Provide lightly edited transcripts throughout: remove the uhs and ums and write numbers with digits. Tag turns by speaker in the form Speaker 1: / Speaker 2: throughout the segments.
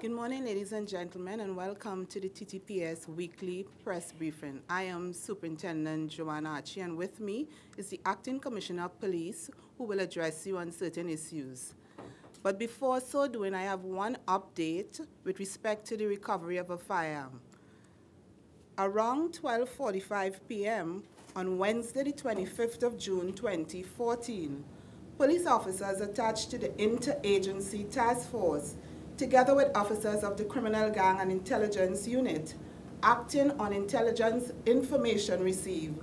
Speaker 1: Good morning, ladies and gentlemen, and welcome to the TTPS weekly press briefing. I am Superintendent Joanna Archie, and with me is the Acting Commissioner of Police, who will address you on certain issues. But before so doing, I have one update with respect to the recovery of a firearm. Around 12:45 p.m. on Wednesday, the 25th of June, 2014, police officers attached to the Interagency Task Force, together with officers of the Criminal Gang and Intelligence Unit, acting on intelligence information received,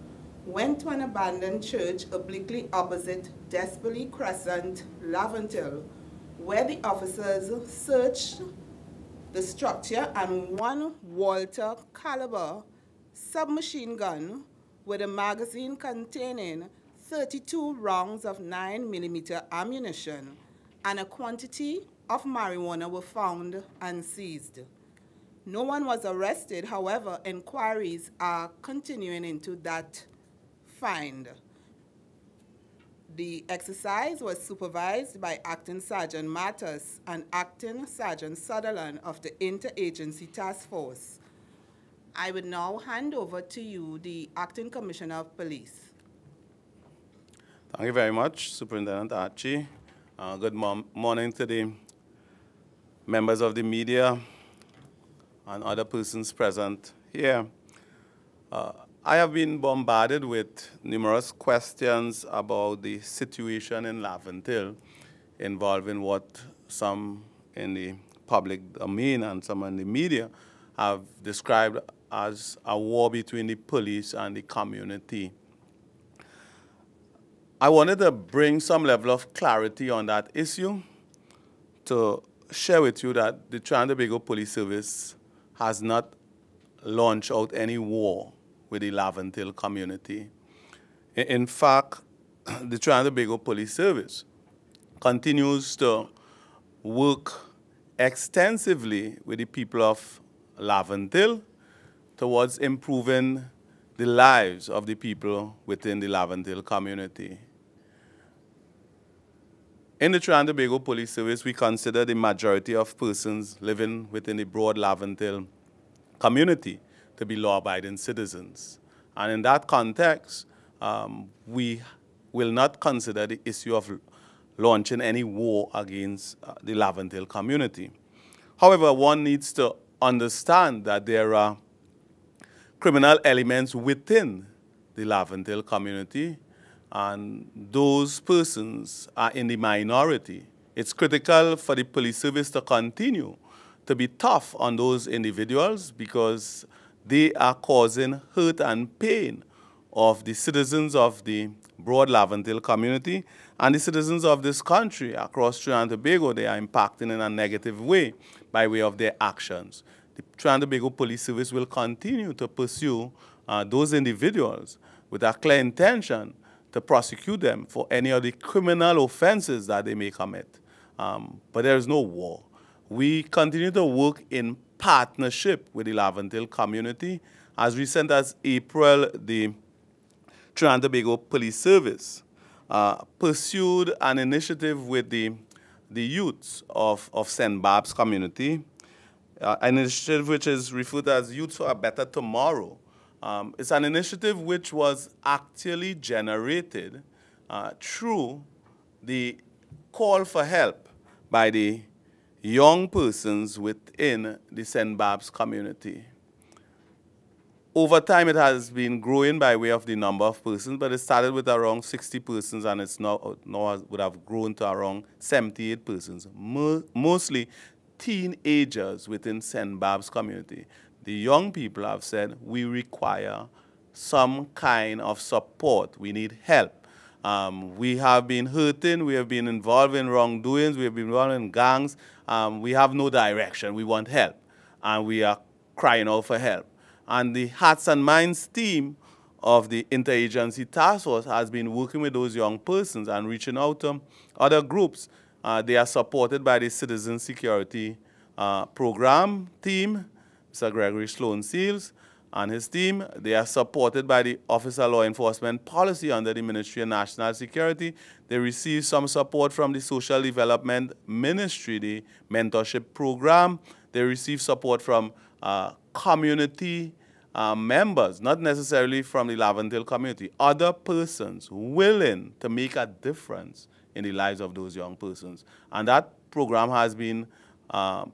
Speaker 1: went to an abandoned church obliquely opposite Desperately Crescent, Laventille, where the officers searched the structure and one Walter caliber submachine gun with a magazine containing 32 rounds of 9mm ammunition and a quantity of marijuana were found and seized. No one was arrested, however, inquiries are continuing into that find. The exercise was supervised by Acting Sergeant Mathis and Acting Sergeant Sutherland of the Interagency Task Force. I would now hand over to you, the Acting Commissioner of Police.
Speaker 2: Thank you very much, Superintendent Archie. Good morning to the members of the media and other persons present here. I have been bombarded with numerous questions about the situation in Laventille involving what some in the public domain and some in the media have described as a war between the police and the community. I wanted to bring some level of clarity on that issue to share with you that the Trinidad and Tobago Police Service has not launched out any war with the Laventille community. In fact, the Trinidad and Tobago Police Service continues to work extensively with the people of Laventille towards improving the lives of the people within the Laventille community. In the Trinidad and Tobago Police Service, we consider the majority of persons living within the broad Laventille community to be law-abiding citizens. And in that context, we will not consider the issue of launching any war against the Laventille community. However, one needs to understand that there are criminal elements within the Laventille community, and those persons are in the minority. It's critical for the police service to continue to be tough on those individuals because they are causing hurt and pain of the citizens of the broad Laventille community and the citizens of this country across Trinidad and Tobago. They are impacting in a negative way by way of their actions. The Trinidad and Tobago Police Service will continue to pursue those individuals with a clear intention to prosecute them for any of the criminal offenses that they may commit. But there is no war. We continue to work in partnership with the Laventille community. As recent as April, the Trinidad and Tobago Police Service pursued an initiative with the youths of St. Barb's community, an initiative which is referred to as Youth for a Better Tomorrow. It's an initiative which was actually generated through the call for help by the young persons within the St. Barb's community. Over time, it has been growing by way of the number of persons, but it started with around 60 persons, and it's now would have grown to around 78 persons, mostly teenagers within St. Barb's community. The young people have said, we require some kind of support. We need help. We have been hurting. We have been involved in wrongdoings. We have been involved in gangs. We have no direction. We want help. And we are crying out for help. And the Hearts and Minds team of the Interagency Task Force has been working with those young persons and reaching out to other groups. They are supported by the Citizen Security Program team, Mr. Gregory Sloan Seals and his team. They are supported by the Office of Law Enforcement Policy under the Ministry of National Security. They receive some support from the Social Development Ministry, the mentorship program. they receive support from community members, not necessarily from the Laventille community, other persons willing to make a difference in the lives of those young persons. And that program has been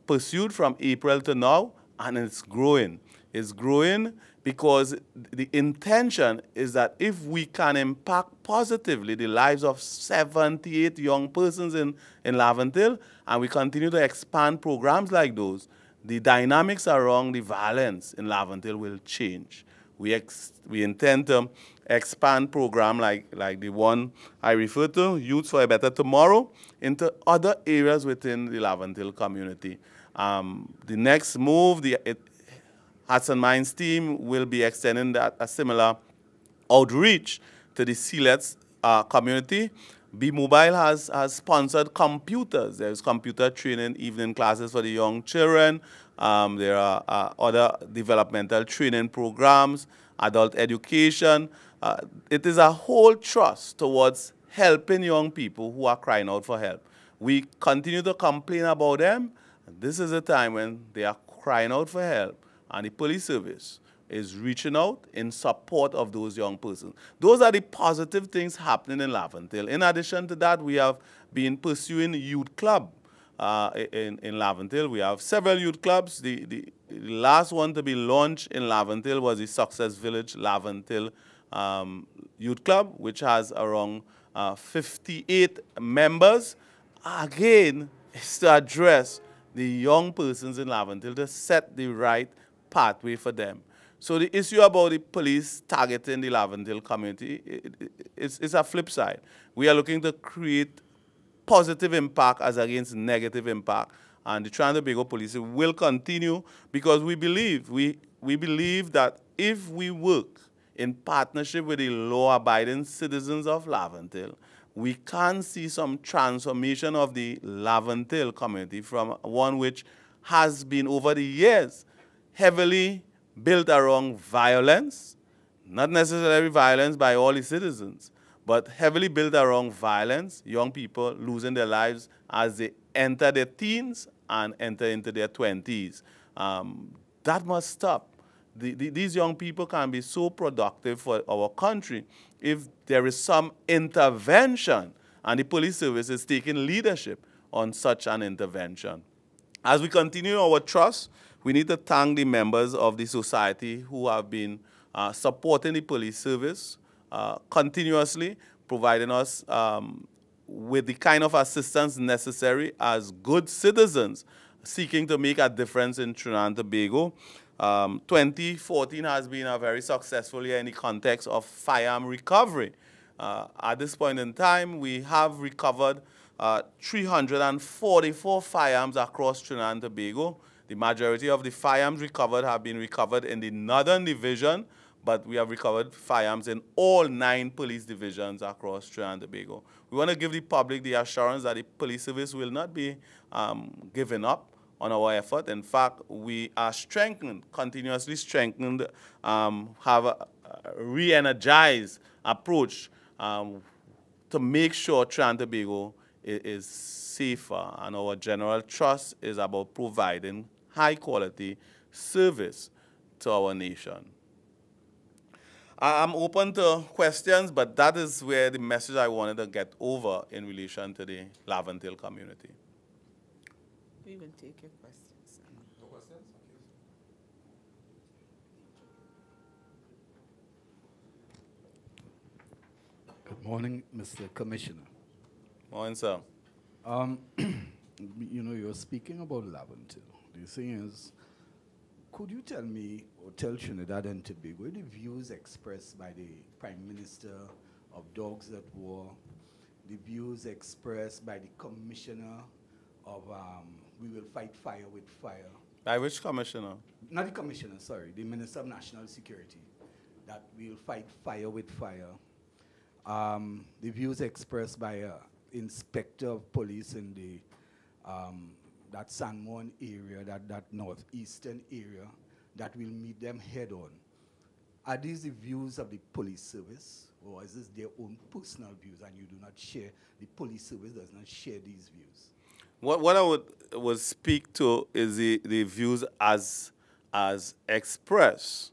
Speaker 2: pursued from April to now, and it's growing. It's growing because the intention is that if we can impact positively the lives of 78 young persons in Laventille, and we continue to expand programs like those, the dynamics around the violence in Laventille will change. We intend to expand program like the one I refer to, Youth for a Better Tomorrow, into other areas within the Laventille community. The next move, Hearts and Minds team will be extending a similar outreach to the CLETS community. B-Mobile has sponsored computers. There's computer training evening classes for the young children. There are other developmental training programs, adult education. It is a whole trust towards helping young people who are crying out for help. We continue to complain about them. This is a time when they are crying out for help, and the police service is reaching out in support of those young persons. Those are the positive things happening in Laventille. In addition to that, we have been pursuing youth club in Laventille. We have several youth clubs. The last one to be launched in Laventille was the Success Village Laventille Youth Club, which has around 58 members. Again, it's to address the young persons in Laventille, to set the right pathway for them. So the issue about the police targeting the Laventille community, it's a flip side. We are looking to create positive impact as against negative impact. And the Trinidad and Tobago police will continue, because we believe that if we work in partnership with the law-abiding citizens of Laventille, we can see some transformation of the Laventille community from one which has been over the years heavily built around violence, not necessarily violence by all the citizens, but heavily built around violence, young people losing their lives as they enter their teens and enter into their 20s. That must stop. These young people can be so productive for our country if there is some intervention, and the police service is taking leadership on such an intervention. As we continue our trust, we need to thank the members of the society who have been supporting the police service continuously, providing us with the kind of assistance necessary as good citizens seeking to make a difference in Trinidad and Tobago. 2014 has been a very successful year in the context of firearm recovery. At this point in time, we have recovered 344 firearms across Trinidad and Tobago. The majority of the firearms recovered have been recovered in the Northern Division, but we have recovered firearms in all 9 police divisions across Trinidad and Tobago. We want to give the public the assurance that the police service will not be giving up on our effort. In fact, we are strengthened, continuously strengthened, have a re-energized approach to make sure Trinidad and Tobago is safer, and our general trust is about providing high-quality service to our nation. I'm open to questions, but that is where the message I wanted to get over in relation to the Laventille community.
Speaker 1: We will take your questions.
Speaker 2: No questions?
Speaker 3: Good morning, Mr. Commissioner.
Speaker 2: Morning, sir.
Speaker 3: You know, you're speaking about Laventille. The thing is, could you tell me, or tell Trinidad and Tobago, the views expressed by the Prime Minister of Dogs at War, the views expressed by the Commissioner of We Will Fight Fire with Fire?
Speaker 2: By which commissioner?
Speaker 3: Not the Commissioner, sorry, the Minister of National Security, that we'll fight fire with fire. The views expressed by Inspector of Police in the that San Juan area, that northeastern area, that will meet them head on. Are these the views of the police service, or is this their own personal views and you do not share, the police service does not share these views?
Speaker 2: What I would speak to is the views as expressed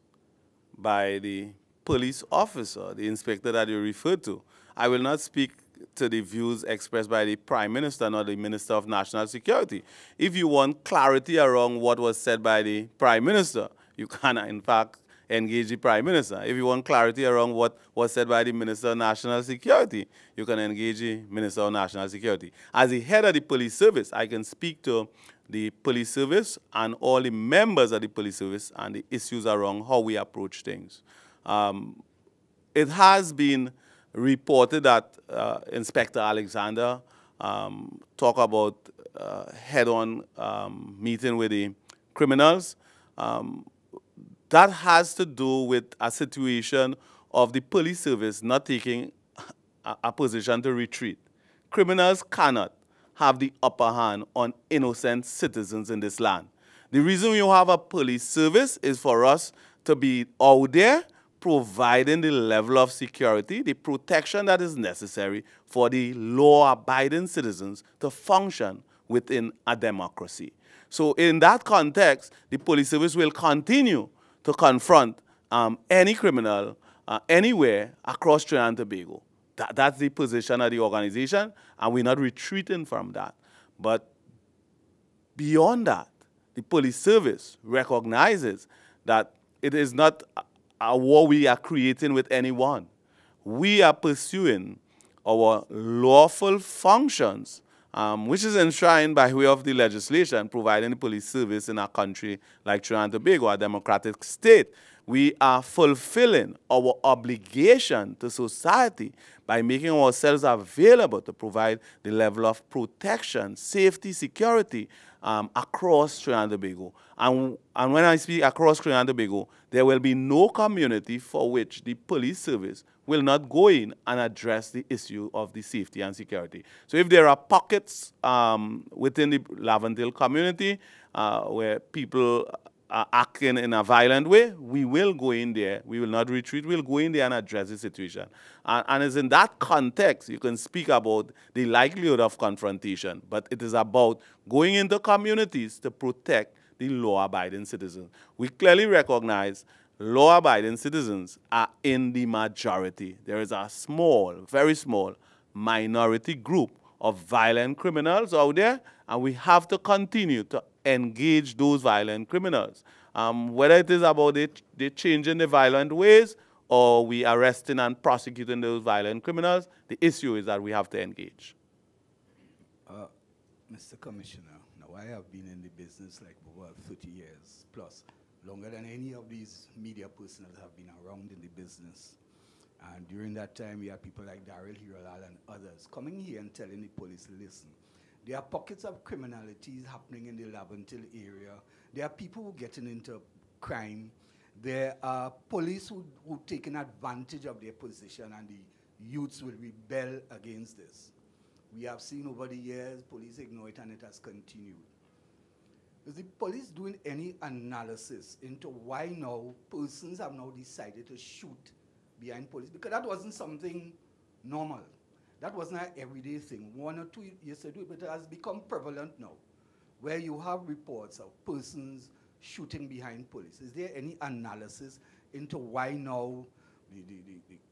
Speaker 2: by the police officer, the inspector that you referred to. I will not speak to the views expressed by the Prime Minister nor the Minister of National Security. If you want clarity around what was said by the Prime Minister, you can, in fact, engage the Prime Minister. If you want clarity around what was said by the Minister of National Security, you can engage the Minister of National Security. As the head of the police service, I can speak to the police service and all the members of the police service and the issues around how we approach things. It has been reported that Inspector Alexander talked about head-on meeting with the criminals. That has to do with a situation of the police service not taking a position to retreat. Criminals cannot have the upper hand on innocent citizens in this land. The reason you have a police service is for us to be out there providing the level of security, the protection that is necessary for the law-abiding citizens to function within a democracy. So in that context, the police service will continue to confront any criminal anywhere across Trinidad and Tobago. That's the position of the organization, and we're not retreating from that. But beyond that, the police service recognizes that it is not a war we are creating with anyone. We are pursuing our lawful functions, which is enshrined by way of the legislation providing the police service in a country like Trinidad and Tobago, a democratic state. We are fulfilling our obligation to society by making ourselves available to provide the level of protection, safety, security across Trinidad and Tobago. And when I speak across Trinidad and Tobago, there will be no community for which the police service will not go in and address the issue of the safety and security. So if there are pockets within the Laventille community where people are acting in a violent way, we will go in there. We will not retreat. We'll go in there and address the situation. And it's in that context you can speak about the likelihood of confrontation, but it is about going into communities to protect the law-abiding citizens. We clearly recognize law-abiding citizens are in the majority. There is a small, very small minority group of violent criminals out there, and we have to continue to engage those violent criminals. Whether it is about they changing the violent ways or we arresting and prosecuting those violent criminals, the issue is that we have to engage.
Speaker 3: Mr. Commissioner, now I have been in the business like over 30 years plus, longer than any of these media personnel have been around in the business. And during that time, we had people like Daryl Hirolal and others coming here and telling the police, listen, there are pockets of criminality happening in the Laventille area. There are people who are getting into crime. There are police who taking advantage of their position, and the youths will rebel against this. We have seen over the years, police ignore it, and it has continued. Is the police doing any analysis into why now persons have now decided to shoot behind police? Because that wasn't something normal. That wasn't an everyday thing. 1 or 2 years ago, but it has become prevalent now, where you have reports of persons shooting behind police. Is there any analysis into why now the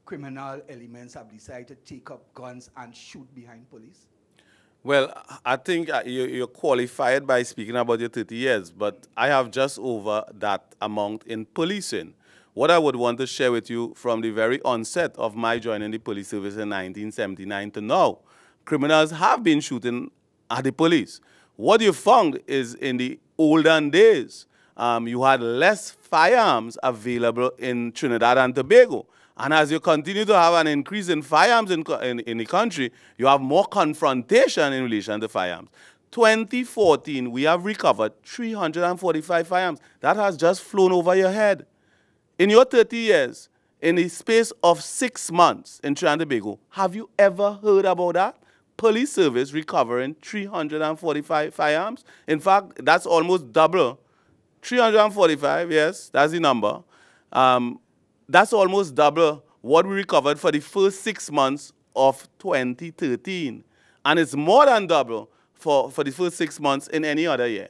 Speaker 3: criminal elements have decided to take up guns and shoot behind police?
Speaker 2: Well, I think you're qualified by speaking about your 30 years, but I have just over that amount in policing. What I would want to share with you from the very onset of my joining the police service in 1979 to now, criminals have been shooting at the police. What you found is in the olden days, you had less firearms available in Trinidad and Tobago. And as you continue to have an increase in firearms in the country, you have more confrontation in relation to firearms. 2014, we have recovered 345 firearms. That has just flown over your head. In your 30 years, in the space of 6 months in Trinidad and Tobago, have you ever heard about that? Police service recovering 345 firearms. In fact, that's almost double. 345, yes, that's the number. That's almost double what we recovered for the first 6 months of 2013. And it's more than double for the first 6 months in any other year.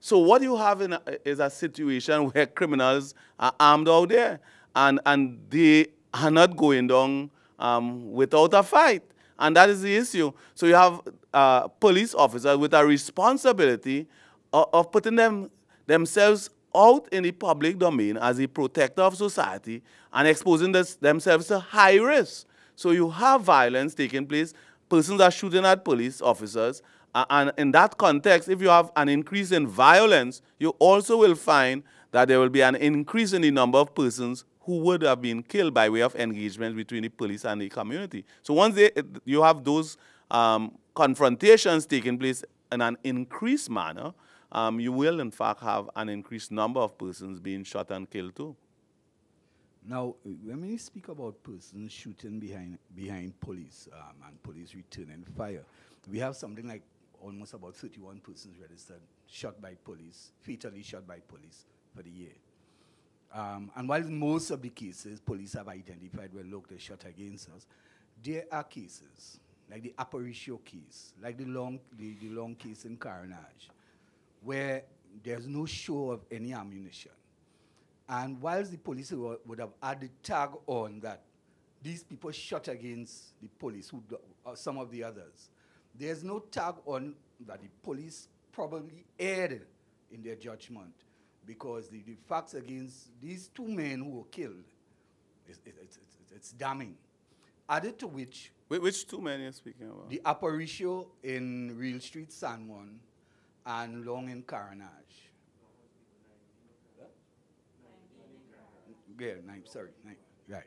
Speaker 2: So what you have is a situation where criminals are armed out there, and they are not going down without a fight. And that is the issue. So you have police officers with a responsibility of putting themselves out in the public domain as a protector of society and exposing themselves to high risk. So you have violence taking place, persons are shooting at police officers, and in that context, if you have an increase in violence, you also will find that there will be an increase in the number of persons who would have been killed by way of engagement between the police and the community. So once you have those confrontations taking place in an increased manner, you will in fact have an increased number of persons being shot and killed too.
Speaker 3: Now, when we speak about persons shooting behind police and police returning fire, we have something like almost about 31 persons registered shot by police, fatally shot by police for the year. And while most of the cases police have identified, well, look, they shot against us, there are cases, like the Aparicio case, like the long case in Carnage, where there's no show of any ammunition. And whilst the police would have had the tag on that these people shot against the police, some of the others, there's no tag on that the police probably erred in their judgment, because the facts against these two men who were killed, it's damning. Added to which...
Speaker 2: Which two men are you speaking about?
Speaker 3: The Aparicio in Real Street, San Juan, and Long in Carnage. Yeah, right.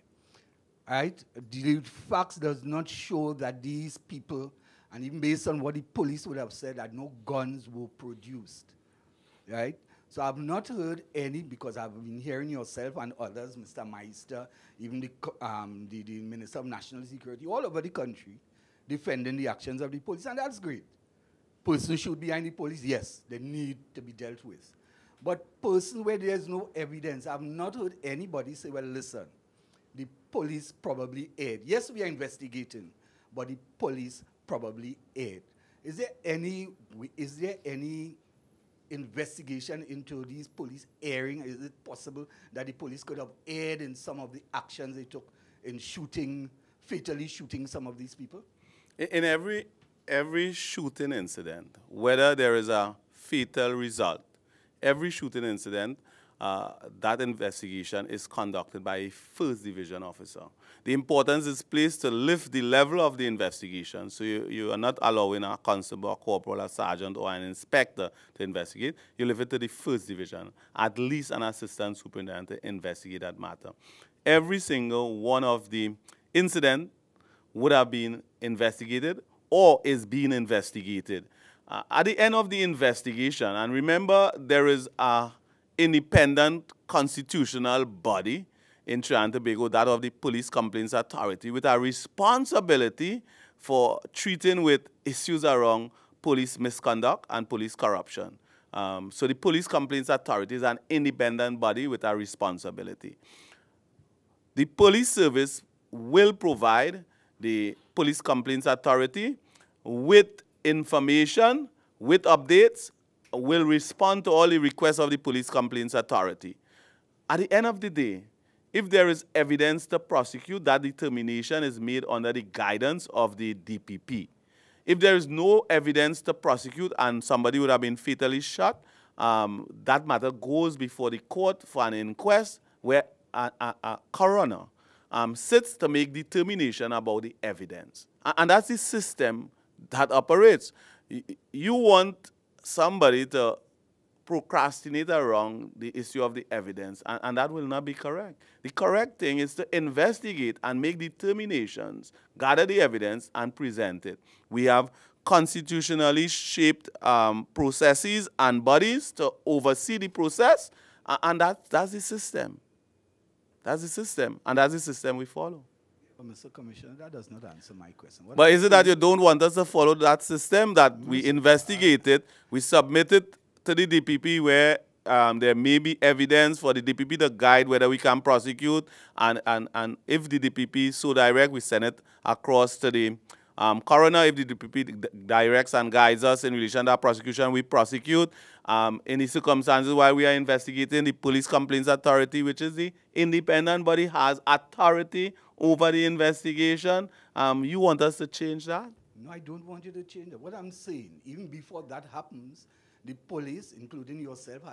Speaker 3: Right? The facts does not show that these people, and even based on what the police would have said, that no guns were produced. Right? So I've not heard any, because I've been hearing yourself and others, Mr. Meister, even the Minister of National Security, all over the country, defending the actions of the police, and that's great. Persons shoot behind the police, yes, they need to be dealt with. But persons where there's no evidence, I've not heard anybody say, well, listen, the police probably erred. Yes, we are investigating, but the police probably erred. Is there any investigation into these police erring? Is it possible that the police could have erred in some of the actions they took in shooting, fatally shooting some of these people?
Speaker 2: In every shooting incident, whether there is a fatal result, every shooting incident, that investigation is conducted by a first division officer. The importance is placed to lift the level of the investigation. So you are not allowing a constable, a corporal, a sergeant, or an inspector to investigate. You leave it to the first division, at least an assistant superintendent, to investigate that matter. Every single one of the incidents would have been investigated or is being investigated. At the end of the investigation, and remember, there is an independent constitutional body in Trinidad and Tobago, that of the Police Complaints Authority, with a responsibility for treating with issues around police misconduct and police corruption. So the Police Complaints Authority is an independent body with a responsibility. The police service will provide the Police Complaints Authority with information, with updates, will respond to all the requests of the Police Complaints Authority. At the end of the day, if there is evidence to prosecute, that determination is made under the guidance of the DPP. If there is no evidence to prosecute and somebody would have been fatally shot, that matter goes before the court for an inquest where a coroner sits to make determination about the evidence. And that's the system that operates. You want somebody to procrastinate around the issue of the evidence, and that will not be correct. The correct thing is to investigate and make determinations, gather the evidence, and present it. We have constitutionally shaped processes and bodies to oversee the process, and that's the system. That's the system, and that's the system we follow.
Speaker 3: Mr. Commissioner, that does not answer my question.
Speaker 2: But is it that you don't want us to follow that system, that we investigate it, we submit it to the DPP where there may be evidence for the DPP to guide whether we can prosecute, and if the DPP is so direct, we send it across to the Coroner, if the DPP directs and guides us in relation to that prosecution, we prosecute. In the circumstances while we are investigating, the Police Complaints Authority, which is the independent body, has authority over the investigation. You want us to change that?
Speaker 3: No, I don't want you to change it. What I'm saying, even before that happens, the police, including yourself,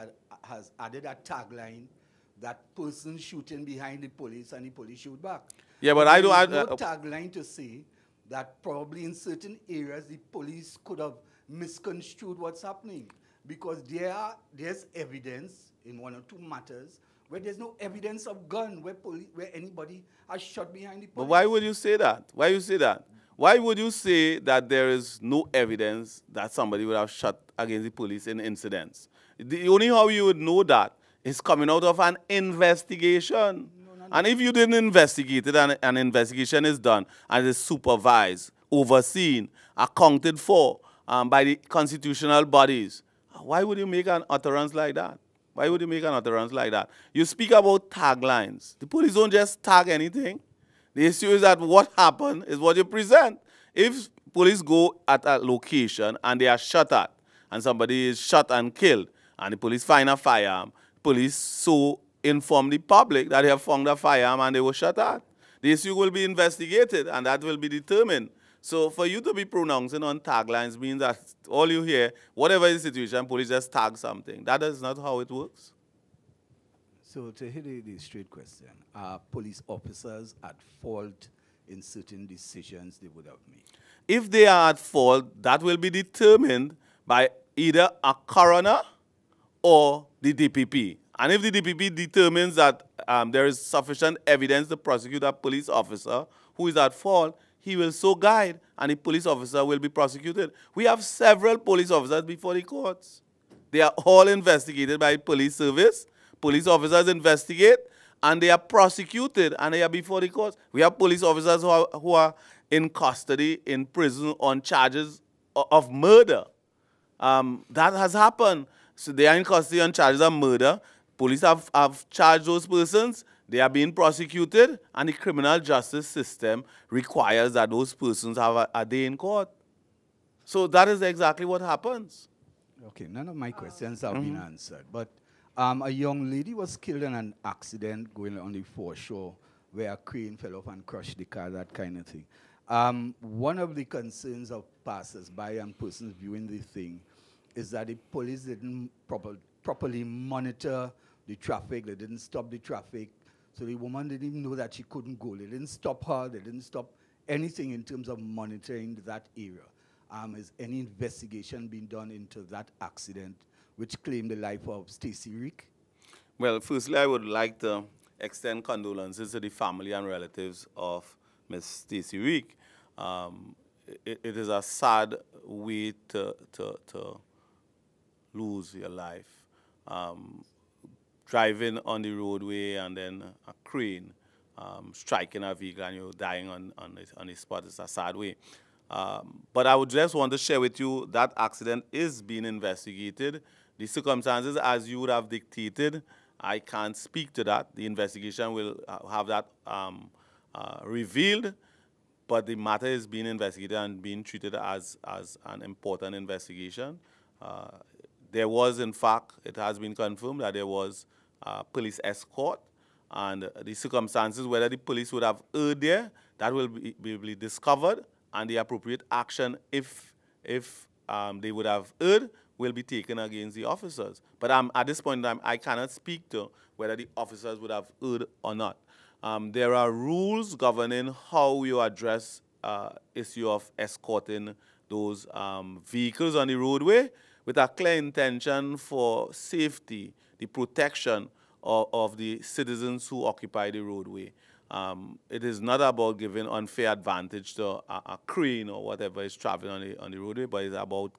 Speaker 3: has added a tagline that person shooting behind the police and the police shoot back.
Speaker 2: Yeah, but I don't.
Speaker 3: There's no tagline to say that probably in certain areas the police could have misconstrued what's happening, because there's evidence in one or two matters where there's no evidence of gun, where anybody has shot behind the police.
Speaker 2: But why would you say that? Why you say that? Why would you say that there is no evidence that somebody would have shot against the police in incidents? The only how you would know that is coming out of an investigation. No. And if you didn't investigate it and an investigation is done and it is supervised, overseen, accounted for by the constitutional bodies, why would you make an utterance like that? Why would you make an utterance like that? You speak about taglines. The police don't just tag anything. The issue is that what happened is what you present. If police go at a location and they are shot at, and somebody is shot and killed, and the police find a firearm, police so inform the public that they have found a firearm and they were shot at. The issue will be investigated, and that will be determined. So for you to be pronouncing on taglines means that all you hear, whatever is the situation, police just tag something. That is not how it works.
Speaker 3: So to hit the straight question, are police officers at fault in certain decisions they would have made?
Speaker 2: If they are at fault, that will be determined by either a coroner or the DPP. And if the DPP determines that there is sufficient evidence to prosecute a police officer who is at fault, he will so guide, and the police officer will be prosecuted. We have several police officers before the courts. They are all investigated by police service. Police officers investigate, and they are prosecuted, and they are before the courts. We have police officers who are in custody, in prison, on charges of murder. That has happened. So they are in custody on charges of murder. Police have charged those persons. They are being prosecuted, and the criminal justice system requires that those persons have a day in court. So that is exactly what happens.
Speaker 3: Okay, none of my questions have been answered, but a young lady was killed in an accident going on the foreshore where a crane fell off and crushed the car, that kind of thing. One of the concerns of passers-by and persons viewing the thing is that the police didn't properly monitor the traffic, they didn't stop the traffic, so the woman didn't even know that she couldn't go. They didn't stop her, they didn't stop anything in terms of monitoring that area. Is any investigation being done into that accident which claimed the life of Stacey Rick?
Speaker 2: Well, firstly, I would like to extend condolences to the family and relatives of Ms. Stacey Rick. It is a sad way to lose your life. Driving on the roadway and then a crane striking a vehicle and you're dying on the spot. It's a sad way. But I would just want to share with you that accident is being investigated. The circumstances as you would have dictated, I can't speak to that. The investigation will have that revealed, but the matter is being investigated and being treated as an important investigation. There was, in fact, it has been confirmed that there was police escort, and the circumstances, whether the police would have erred there, that will be discovered, and the appropriate action, if they would have erred, will be taken against the officers. But at this point in time, I cannot speak to whether the officers would have erred or not. There are rules governing how you address issue of escorting those vehicles on the roadway with a clear intention for safety, the protection of the citizens who occupy the roadway. It is not about giving unfair advantage to a crane or whatever is traveling on the roadway, but it's about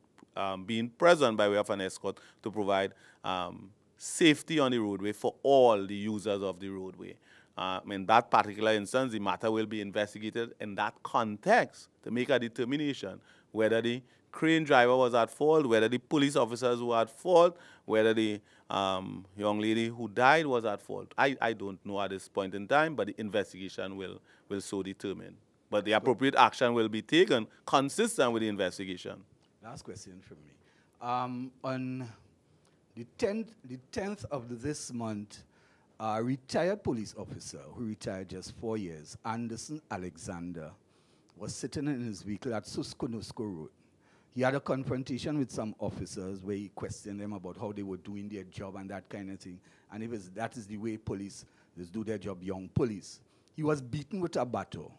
Speaker 2: being present by way of an escort to provide safety on the roadway for all the users of the roadway. In that particular instance, the matter will be investigated in that context to make a determination whether the crane driver was at fault, whether the police officers were at fault, whether the young lady who died was at fault. I don't know at this point in time, but the investigation will so determine. But the appropriate action will be taken consistent with the investigation.
Speaker 3: Last question from me. On the 10th of this month, a retired police officer who retired just 4 years, Anderson Alexander, was sitting in his vehicle at Suskunusko Road. He had a confrontation with some officers where he questioned them about how they were doing their job and that kind of thing. And that is the way police do their job, young police. He was beaten with a baton,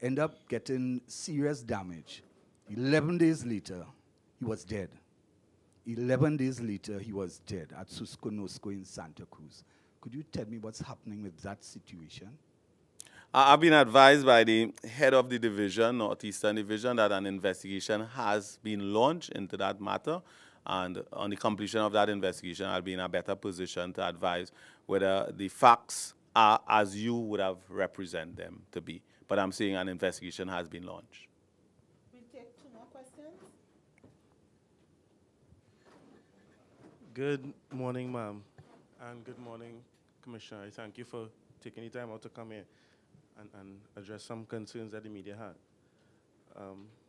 Speaker 3: ended up getting serious damage. 11 days later, he was dead. 11 days later, he was dead at Suskunusko in Santa Cruz. Could you tell me what's happening with that situation?
Speaker 2: I've been advised by the head of the division, Northeastern Division, that an investigation has been launched into that matter. And on the completion of that investigation, I'll be in a better position to advise whether the facts are as you would have represented them to be. But I'm saying an investigation has been launched.
Speaker 1: We'll take 2 more questions.
Speaker 4: Good morning, ma'am, and good morning, Commissioner. I thank you for taking the time out to come here and address some concerns that the media had.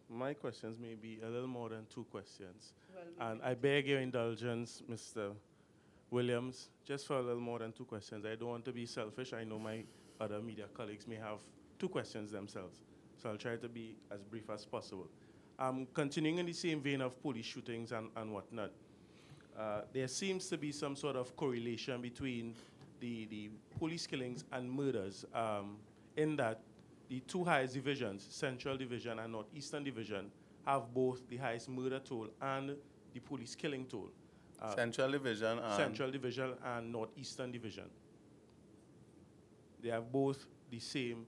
Speaker 4: My questions may be a little more than 2 questions. Well, and I beg your indulgence, Mr. Williams, just for a little more than 2 questions. I don't want to be selfish. I know my other media colleagues may have 2 questions themselves, so I'll try to be as brief as possible. Continuing in the same vein of police shootings and whatnot, there seems to be some sort of correlation between the police killings and murders, in that the 2 highest divisions, Central Division and Northeastern Division, have both the highest murder toll and the police killing toll.
Speaker 2: Central Division
Speaker 4: and Northeastern Division. They have both the same,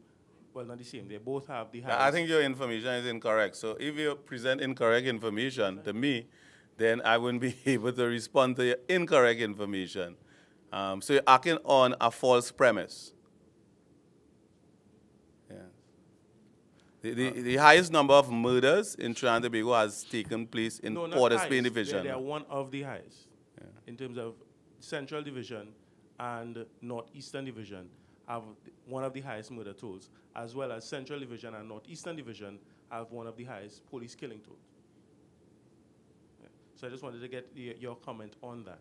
Speaker 4: well, not the same, they both have the highest.
Speaker 2: I think your information is incorrect. So if you present incorrect information to me, then I wouldn't be able to respond to your incorrect information. So you're acting on a false premise. Yeah. The highest number of murders in Trinidad and Tobago has taken place in Port of Spain Division.
Speaker 4: They are one of the highest. Yeah. In terms of Central Division and Northeastern Division have one of the highest murder tolls, as well as Central Division and Northeastern Division have one of the highest police killing tolls. Yeah. So I just wanted to get your comment on that.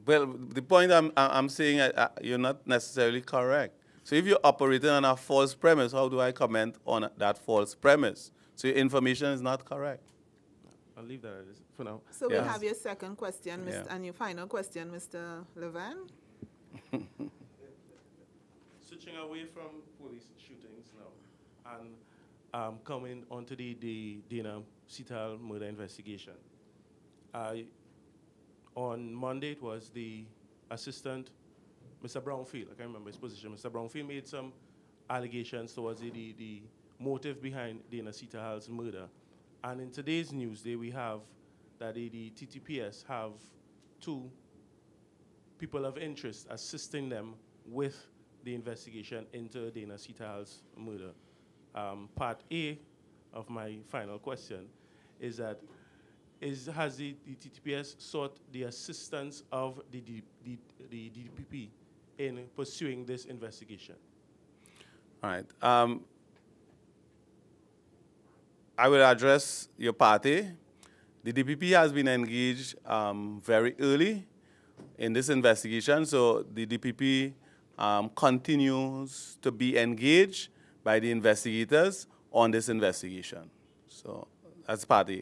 Speaker 2: Well, the point I'm saying, you're not necessarily correct. So if you're operating on a false premise, how do I comment on that false premise? So your information is not correct.
Speaker 4: I'll leave that for now.
Speaker 1: So we'll have your second question, and your final question, Mr. Levan.
Speaker 4: Switching away from police shootings now, and coming onto the Dana Sital murder investigation. On Monday, it was the assistant, Mr. Brownfield, I can't remember his position. Mr. Brownfield made some allegations towards the motive behind Dana Sital's murder. And in today's Newsday, we have that the TTPS have 2 people of interest assisting them with the investigation into Dana Sital's murder. Part A of my final question is that has the TTPS sought the assistance of the DPP in pursuing this investigation?
Speaker 2: All right. I will address your party. The DPP has been engaged very early in this investigation, so the DPP continues to be engaged by the investigators on this investigation. So that's part A.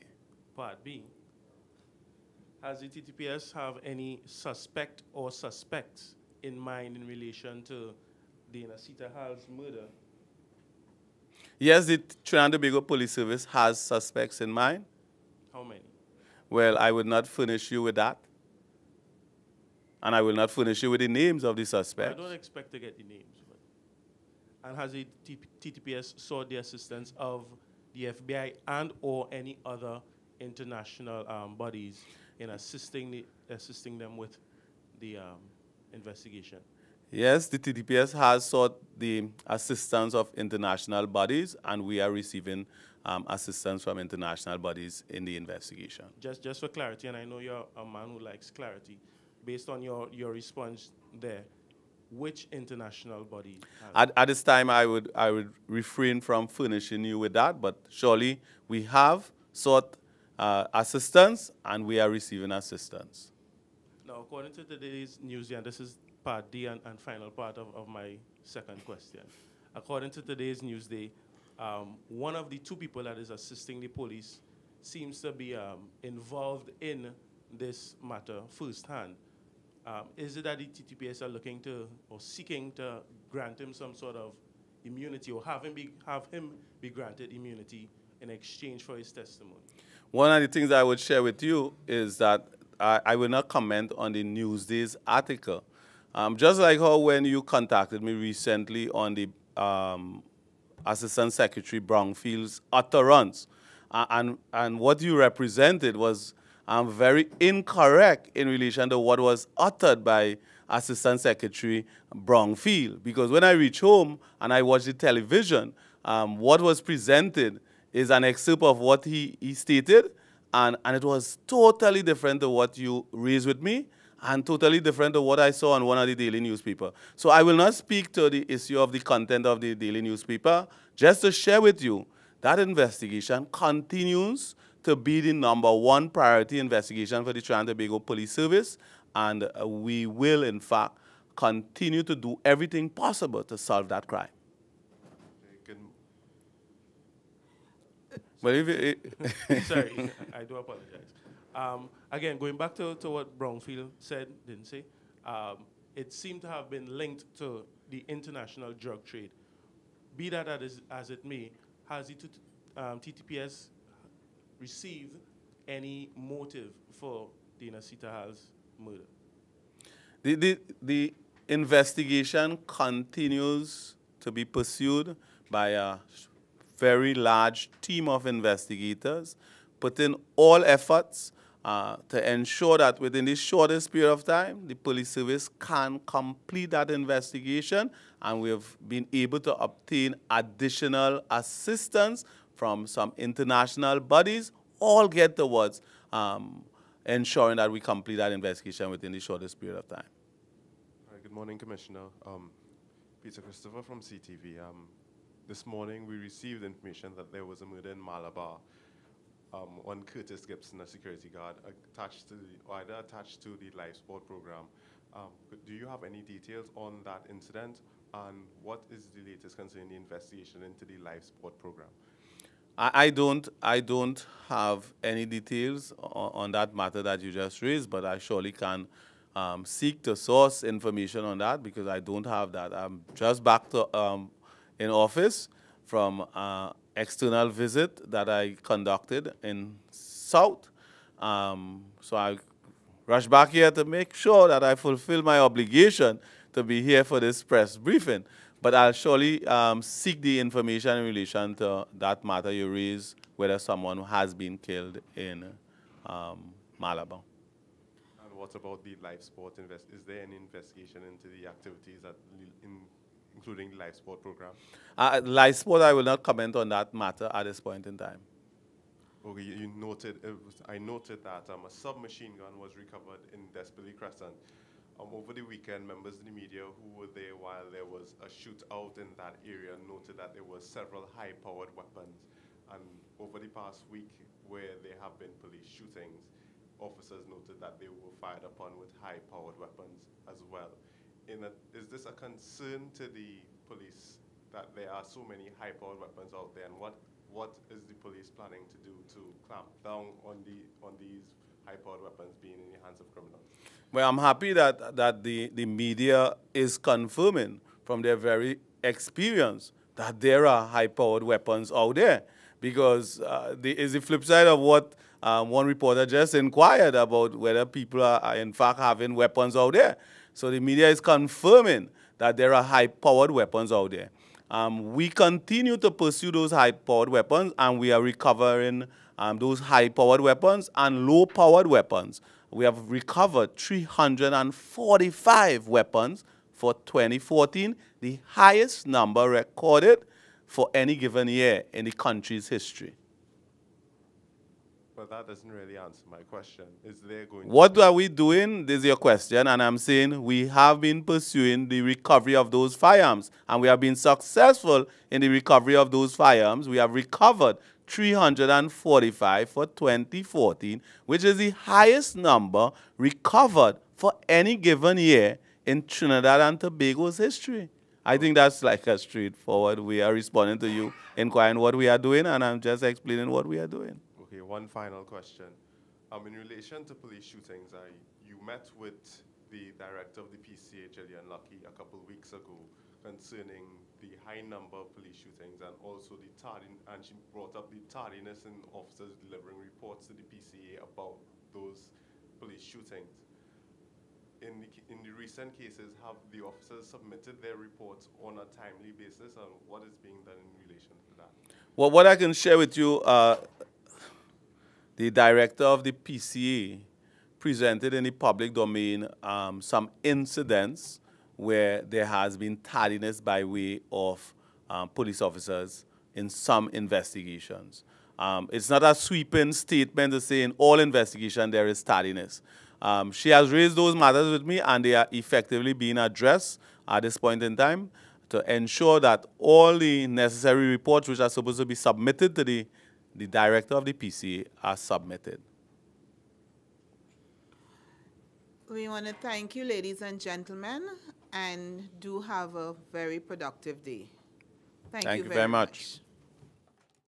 Speaker 4: Part B. Has the TTPS have any suspect or suspects in mind in relation to Dana Sital's murder?
Speaker 2: Yes, the Trinidad and Tobago Police Service has suspects in mind.
Speaker 4: How many?
Speaker 2: Well, I would not furnish you with that. And I will not furnish you with the names of the suspects.
Speaker 4: I don't expect to get the names. And has the TTPS sought the assistance of the FBI and or any other international bodies in assisting them with the investigation?
Speaker 2: Yes, the TTPS has sought the assistance of international bodies, and we are receiving assistance from international bodies in the investigation.
Speaker 4: Just for clarity, and I know you're a man who likes clarity, based on your response there, which international body has
Speaker 2: At this time, I would refrain from furnishing you with that, but surely we have sought assistance and we are receiving assistance.
Speaker 4: Now, according to today's news, and this is part D and final part of my second question. According to today's Newsday, one of the two people that is assisting the police seems to be involved in this matter firsthand. Is it that the TTPS are looking to or seeking to grant him some sort of immunity or have him be granted immunity in exchange for his testimony?
Speaker 2: One of the things I would share with you is that I will not comment on the Newsday's article. Just like how when you contacted me recently on the Assistant Secretary Brownfield's utterance, and what you represented was very incorrect in relation to what was uttered by Assistant Secretary Brownfield. Because when I reached home and I watched the television, what was presented is an excerpt of what he stated, and it was totally different to what you raised with me and totally different to what I saw on one of the daily newspaper. So I will not speak to the issue of the content of the daily newspaper, just to share with you that investigation continues to be the #1 priority investigation for the Trinidad and Tobago Police Service, and we will, in fact, continue to do everything possible to solve that crime. Well,
Speaker 4: Sorry, I do apologize. Again, going back to what Brownfield said, didn't say, it seemed to have been linked to the international drug trade. Be that as it may, has the TTPS received any motive for Dina Sitahal's murder?
Speaker 2: The investigation continues to be pursued by a very large team of investigators, putting all efforts to ensure that within the shortest period of time, the police service can complete that investigation, and we have been able to obtain additional assistance from some international bodies, all get towards ensuring that we complete that investigation within the shortest period of time.
Speaker 5: Good morning, Commissioner. Peter Christopher from CTV. This morning we received information that there was a murder in Malabar. One Curtis Gibson, a security guard, attached to the life support program. Do you have any details on that incident, and what is the latest concerning the investigation into the life support program?
Speaker 2: I don't have any details on that matter that you just raised, but I surely can seek to source information on that, because I don't have that. I'm just back to in office from external visit that I conducted in South. So I rush back here to make sure that I fulfill my obligation to be here for this press briefing. But I'll surely seek the information in relation to that matter you raised, whether someone has been killed in Malabar.
Speaker 5: And what about the life support is there any investigation into the activities that including the life support program?
Speaker 2: Life support, I will not comment on that matter at this point in time.
Speaker 5: Okay, you noted, I noted that a submachine gun was recovered in Desperately Crescent. Over the weekend, members of the media who were there while there was a shootout in that area noted that there were several high-powered weapons. And over the past week, where there have been police shootings, officers noted that they were fired upon with high-powered weapons as well. Is this a concern to the police that there are so many high-powered weapons out there, and what is the police planning to do to clamp down on these high-powered weapons being in the hands of criminals?
Speaker 2: Well, I'm happy that the media is confirming from their very experience that there are high-powered weapons out there, because it's the flip side of what one reporter just inquired about, whether people are in fact having weapons out there. So the media is confirming that there are high-powered weapons out there. We continue to pursue those high-powered weapons, and we are recovering those high-powered weapons and low-powered weapons. We have recovered 345 weapons for 2014, the highest number recorded for any given year in the country's history.
Speaker 5: But that doesn't really answer my question. Is there going
Speaker 2: What are we doing? This is your question, and I'm saying we have been pursuing the recovery of those firearms, and we have been successful in the recovery of those firearms. We have recovered 345 for 2014, which is the highest number recovered for any given year in Trinidad and Tobago's history. I think that's like a straightforward way of responding to you, inquiring what we are doing, and I'm just explaining what we are doing.
Speaker 5: Okay, one final question. In relation to police shootings, you met with the director of the PCA, Gillian Lucky, a couple of weeks ago concerning the high number of police shootings and also the and she brought up the tardiness in officers delivering reports to the PCA about those police shootings. In the recent cases, have the officers submitted their reports on a timely basis, and what is being done in relation to that?
Speaker 2: Well, what I can share with you, the director of the PCA presented in the public domain some incidents where there has been tardiness by way of police officers in some investigations. It's not a sweeping statement to say in all investigation there is tardiness. She has raised those matters with me, and they are effectively being addressed at this point in time to ensure that all the necessary reports which are supposed to be submitted to the director of the PCA are submitted.
Speaker 1: We want to thank you, ladies and gentlemen, and do have a very productive day. Thank you very much.